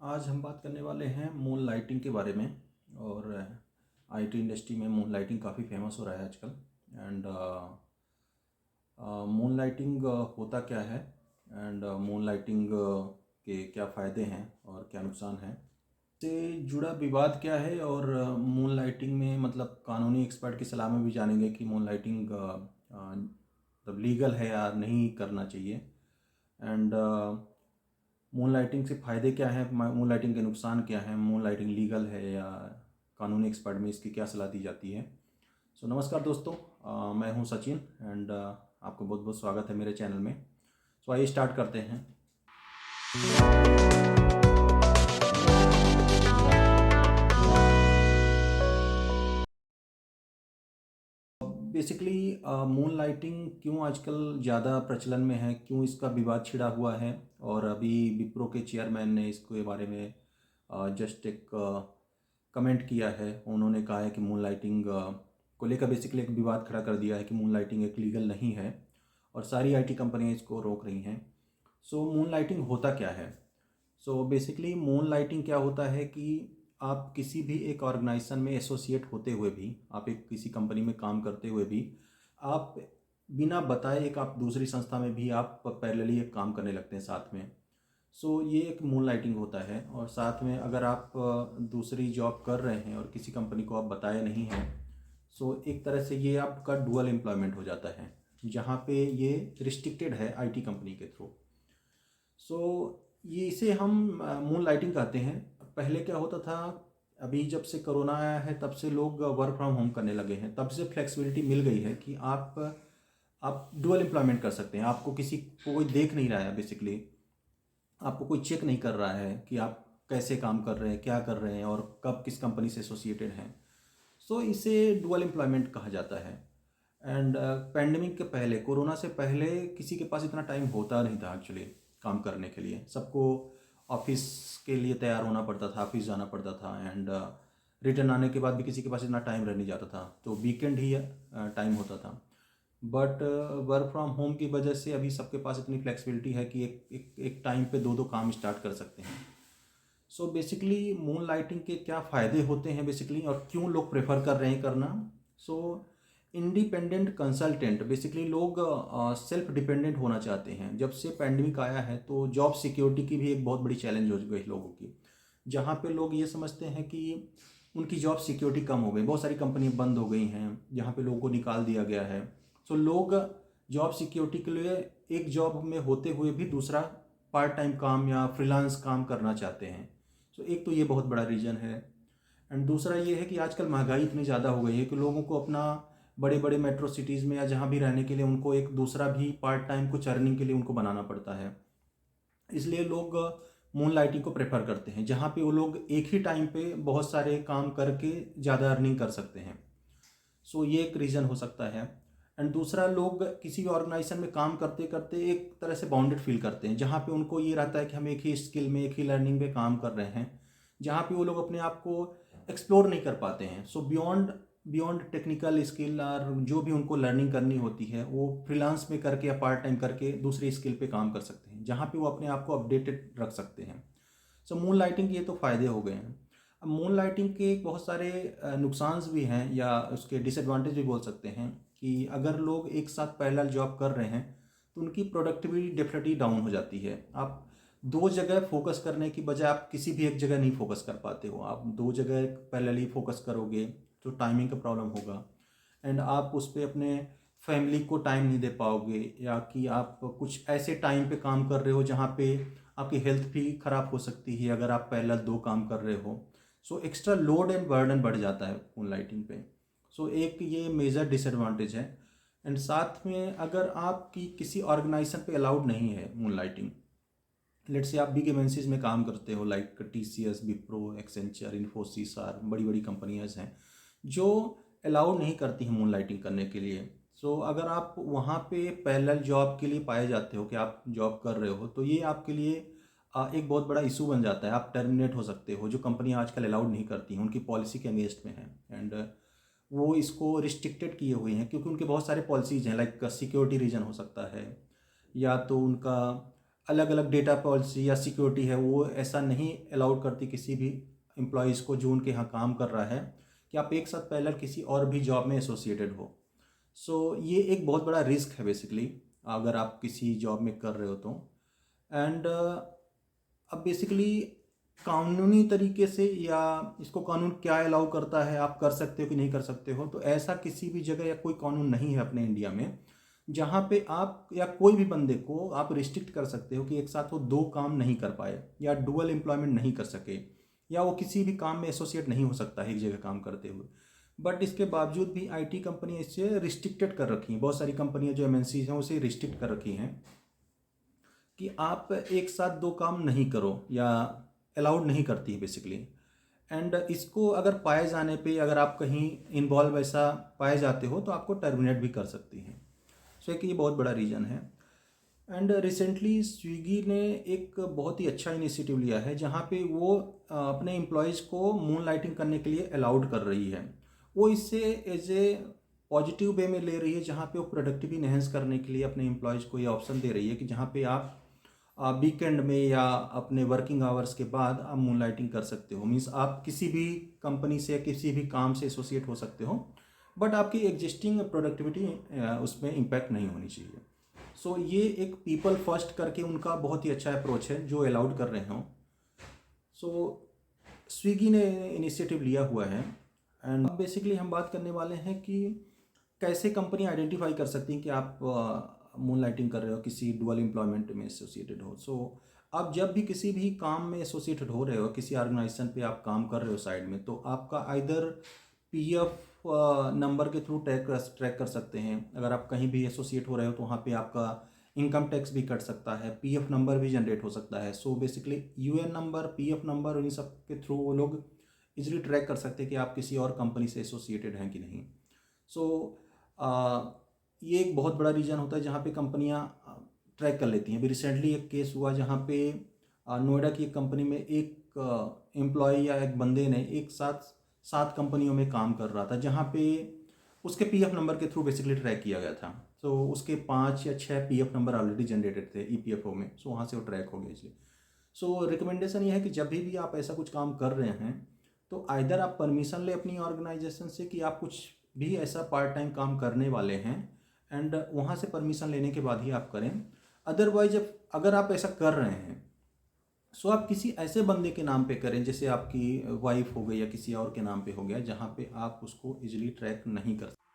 आज हम बात करने वाले हैं मून लाइटिंग के बारे में। और आईटी इंडस्ट्री में मून लाइटिंग काफ़ी फेमस हो रहा है आजकल। एंड मून लाइटिंग होता क्या है, एंड मून लाइटिंग के क्या फ़ायदे हैं और क्या नुकसान हैं, से जुड़ा विवाद क्या है, और मून लाइटिंग में मतलब कानूनी एक्सपर्ट की सलाह में भी जानेंगे कि मून लाइटिंग मतलब लीगल है या नहीं करना चाहिए। एंड मून लाइटिंग से फ़ायदे क्या हैं, मून लाइटिंग के नुकसान क्या हैं, मून लाइटिंग लीगल है या कानूनी एक्सपर्ट में इसकी क्या सलाह दी जाती है। नमस्कार दोस्तों, मैं हूं सचिन। एंड आपको बहुत बहुत स्वागत है मेरे चैनल में। आइए स्टार्ट करते हैं। बेसिकली मून लाइटिंग क्यों आजकल ज़्यादा प्रचलन में है, क्यों इसका विवाद छिड़ा हुआ है। और अभी विप्रो के चेयरमैन ने इसके बारे में जस्ट एक कमेंट किया है। उन्होंने कहा है कि मून लाइटिंग को लेकर बेसिकली एक विवाद खड़ा कर दिया है कि मून लाइटिंग एक लीगल नहीं है और सारी आईटी कंपनियां इसको रोक रही हैं। मून लाइटिंग होता क्या है? बेसिकली मून लाइटिंग क्या होता है कि आप किसी भी एक ऑर्गेनाइजेशन में एसोसिएट होते हुए भी, आप एक किसी कंपनी में काम करते हुए भी, आप बिना बताए एक आप दूसरी संस्था में भी आप पैरेलली एक काम करने लगते हैं साथ में। ये एक मून लाइटिंग होता है। और साथ में अगर आप दूसरी जॉब कर रहे हैं और किसी कंपनी को आप बताए नहीं हैं, एक तरह से ये आपका डुअल एम्प्लॉयमेंट हो जाता है, जहाँ पे ये रिस्ट्रिक्टेड है आईटी कंपनी के थ्रू। सो ये इसे हम मून लाइटिंग कहते हैं। पहले क्या होता था, अभी जब से कोरोना आया है तब से लोग वर्क फ्रॉम होम करने लगे हैं, तब से फ्लेक्सिबिलिटी मिल गई है कि आप डुअल एम्प्लॉयमेंट कर सकते हैं। आपको किसी को कोई देख नहीं रहा है, बेसिकली आपको कोई चेक नहीं कर रहा है कि आप कैसे काम कर रहे हैं, क्या कर रहे हैं और कब किस कंपनी से एसोसिएटेड हैं। इसे डुअल एम्प्लॉयमेंट कहा जाता है। एंड पैंडमिक के पहले, कोरोना से पहले किसी के पास इतना टाइम होता नहीं था एक्चुअली काम करने के लिए। सबको ऑफिस के लिए तैयार होना पड़ता था, ऑफिस जाना पड़ता था। एंड रिटर्न आने के बाद भी किसी के पास इतना टाइम रह नहीं जाता था, तो वीकेंड ही टाइम होता था। बट वर्क फ्रॉम होम की वजह से अभी सबके पास इतनी फ्लेक्सिबिलिटी है कि एक टाइम पे दो दो काम स्टार्ट कर सकते हैं। बेसिकली मून लाइटिंग के क्या फ़ायदे होते हैं बेसिकली, और क्यों लोग प्रेफर कर रहे हैं करना। सो इंडिपेंडेंट कंसल्टेंट, बेसिकली लोग सेल्फ डिपेंडेंट होना चाहते हैं। जब से पैंडमिक आया है तो जॉब सिक्योरिटी की भी एक बहुत बड़ी चैलेंज हो गई लोगों की, जहाँ पे लोग ये समझते हैं कि उनकी जॉब सिक्योरिटी कम हो गई। बहुत सारी कंपनी बंद हो गई हैं जहाँ पे लोगों को निकाल दिया गया है। लोग जॉब सिक्योरिटी के लिए एक जॉब में होते हुए भी दूसरा पार्ट टाइम काम या फ्रीलांस काम करना चाहते हैं। एक तो ये बहुत बड़ा रीज़न है। एंड दूसरा ये है कि आजकल महंगाई इतनी ज़्यादा हो गई है कि लोगों को अपना बड़े बड़े मेट्रो सिटीज़ में या जहाँ भी रहने के लिए उनको एक दूसरा भी पार्ट टाइम कुछ अर्निंग के लिए उनको बनाना पड़ता है। इसलिए लोग मून लाइटिंग को प्रेफर करते हैं, जहाँ पे वो लोग एक ही टाइम पे बहुत सारे काम करके ज़्यादा अर्निंग कर सकते हैं। ये एक रीज़न हो सकता है। एंड दूसरा, लोग किसी ऑर्गेनाइजेशन में काम करते करते एक तरह से बाउंडेड फील करते हैं, जहाँ पे उनको ये रहता है कि हम एक ही स्किल में, एक ही लर्निंग पे काम कर रहे हैं, जहाँ पे वो लोग अपने आप को एक्सप्लोर नहीं कर पाते हैं। बियॉन्ड बियॉन्ड टेक्निकल स्किल और जो भी उनको लर्निंग करनी होती है वो फ्रीलांस में करके या पार्ट टाइम करके दूसरी स्किल पे काम कर सकते हैं, जहाँ पे वो अपने आप को अपडेटेड रख सकते हैं। मून लाइटिंग के ये तो फ़ायदे हो गए हैं। अब मून लाइटिंग के बहुत सारे नुकसान भी हैं, या उसके डिसएडवांटेज भी बोल सकते हैं। कि अगर लोग एक साथ पैरेलल जॉब कर रहे हैं तो उनकी प्रोडक्टिविटी डेफिनेटली डाउन हो जाती है। आप दो जगह फोकस करने की बजाय आप किसी भी एक जगह नहीं फोकस कर पाते हो। आप दो जगह पैरेलली फोकस करोगे तो टाइमिंग का प्रॉब्लम होगा। एंड आप उस पर अपने फैमिली को टाइम नहीं दे पाओगे, या कि आप कुछ ऐसे टाइम पे काम कर रहे हो जहाँ पे आपकी हेल्थ भी ख़राब हो सकती है अगर आप पैरेलल दो काम कर रहे हो। एक्स्ट्रा लोड एंड बर्डन बढ़ जाता है मून लाइटिंग पे। एक ये मेजर डिसएडवांटेज है। एंड साथ में अगर आपकी किसी ऑर्गेनाइजेशन पे अलाउड नहीं है मून लाइटिंग, लेट से आप बिग एमएनसीज में काम करते हो like TCS, Wipro, Accenture, Infosys, are बड़ी बड़ी कंपनियां हैं जो अलाउ नहीं करती हैं मून लाइटिंग करने के लिए। अगर आप वहाँ पे पैरेलल जॉब के लिए पाए जाते हो कि आप जॉब कर रहे हो, तो ये आपके लिए एक बहुत बड़ा इशू बन जाता है। आप टर्मिनेट हो सकते हो, जो कंपनियां आजकल अलाउड नहीं करती हैं, उनकी पॉलिसी के अगेंस्ट में है। एंड वो इसको रिस्ट्रिक्टेड किए हुए हैं क्योंकि उनके बहुत सारे पॉलिसीज़ हैं, लाइक सिक्योरिटी रीजन हो सकता है, या तो उनका अलग अलग डेटा पॉलिसी या सिक्योरिटी है वो ऐसा नहीं अलाउड करती किसी भी एम्प्लॉयज़ को जो उनके यहाँ काम कर रहा है कि आप एक साथ पहले किसी और भी जॉब में एसोसिएटेड हो। सो ये एक बहुत बड़ा रिस्क है बेसिकली, अगर आप किसी जॉब में कर रहे हो तो। एंड अब बेसिकली कानूनी तरीके से या इसको कानून क्या अलाउ करता है, आप कर सकते हो कि नहीं कर सकते हो, तो ऐसा किसी भी जगह या कोई कानून नहीं है अपने इंडिया में जहाँ पे आप या कोई भी बंदे को आप रिस्ट्रिक्ट कर सकते हो कि एक साथ वो दो काम नहीं कर पाए या डुअल एम्प्लॉयमेंट नहीं कर सके या वो किसी भी काम में एसोसिएट नहीं हो सकता है एक जगह काम करते हुए। बट इसके बावजूद भी आईटी कंपनी इससे रिस्ट्रिक्टेड कर रखी हैं, बहुत सारी कंपनियां जो एमएनसीज हैं उसे रिस्ट्रिक्ट कर रखी हैं कि आप एक साथ दो काम नहीं करो या अलाउड नहीं करती है बेसिकली। एंड इसको अगर पाए जाने पे अगर आप कहीं इन्वॉल्व ऐसा पाए जाते हो तो आपको टर्मिनेट भी कर सकती हैं। सो एक ये बहुत बड़ा रीज़न है। एंड रिसेंटली स्विगी ने एक बहुत ही अच्छा इनिशिएटिव लिया है जहाँ पे वो अपने एम्प्लॉयज़ को मून लाइटिंग करने के लिए अलाउड कर रही है। वो इससे एज ए पॉजिटिव वे में ले रही है जहाँ पे वो प्रोडक्टिविटी इनहेंस करने के लिए अपने एम्प्लॉयज़ को ये ऑप्शन दे रही है कि जहाँ पे आप वीकेंड में या अपने वर्किंग आवर्स के बाद आप मून लाइटिंग कर सकते हो। मीन्स आप किसी भी कंपनी से या किसी भी काम से एसोसिएट हो सकते हो बट आपकी एग्जिस्टिंग प्रोडक्टिविटी उसमें इम्पैक्ट नहीं होनी चाहिए। सो ये एक पीपल फर्स्ट करके उनका बहुत ही अच्छा अप्रोच है जो अलाउड कर रहे हों। सो स्विगी ने इनिशिएटिव लिया हुआ है। एंड बेसिकली हम बात करने वाले हैं कि कैसे कंपनी आइडेंटिफाई कर सकती हैं कि आप मून लाइटिंग कर रहे हो, किसी डुअल एम्प्लॉयमेंट में एसोसिएटेड हो। सो आप जब भी किसी भी काम में एसोसिएटेड हो रहे हो, किसी ऑर्गेनाइजेशन पे आप काम कर रहे हो साइड में, तो आपका आइदर पीएफ नंबर के थ्रू ट्रैक कर सकते हैं। अगर आप कहीं भी एसोसिएट हो रहे हो तो वहाँ पे आपका इनकम टैक्स भी कट सकता है, पीएफ नंबर भी जनरेट हो सकता है। So basically UN number, PF number और इन सब के थ्रू वो लोग इजीली ट्रैक कर सकते हैं कि आप किसी और कंपनी से एसोसिएटेड हैं कि नहीं। सो ये एक बहुत बड़ा रीज़न होता है जहाँ पे कंपनियाँ ट्रैक कर लेती हैं। अभी रिसेंटली एक केस हुआ जहाँ पे नोएडा की एक कंपनी में एक एम्प्लॉय या एक बंदे ने एक साथ 7 कंपनियों में काम कर रहा था जहाँ पे उसके पीएफ नंबर के थ्रू बेसिकली ट्रैक किया गया था। तो उसके 5 या 6 पीएफ नंबर ऑलरेडी जनरेटेड थे ईपीएफओ में। सो वहाँ से वो ट्रैक हो गया इसलिए। सो रिकमेंडेशन ये है कि जब भी आप ऐसा कुछ काम कर रहे हैं तो आइदर आप परमिशन ले अपनी ऑर्गेनाइजेशन से कि आप कुछ भी ऐसा पार्ट टाइम काम करने वाले हैं एंड वहाँ से परमिशन लेने के बाद ही आप करें। अदरवाइज अगर आप ऐसा कर रहे हैं सो आप किसी ऐसे बंदे के नाम पे करें, जैसे आपकी वाइफ हो गई या किसी और के नाम पे हो गया, जहाँ पे आप उसको इजीली ट्रैक नहीं कर सकते।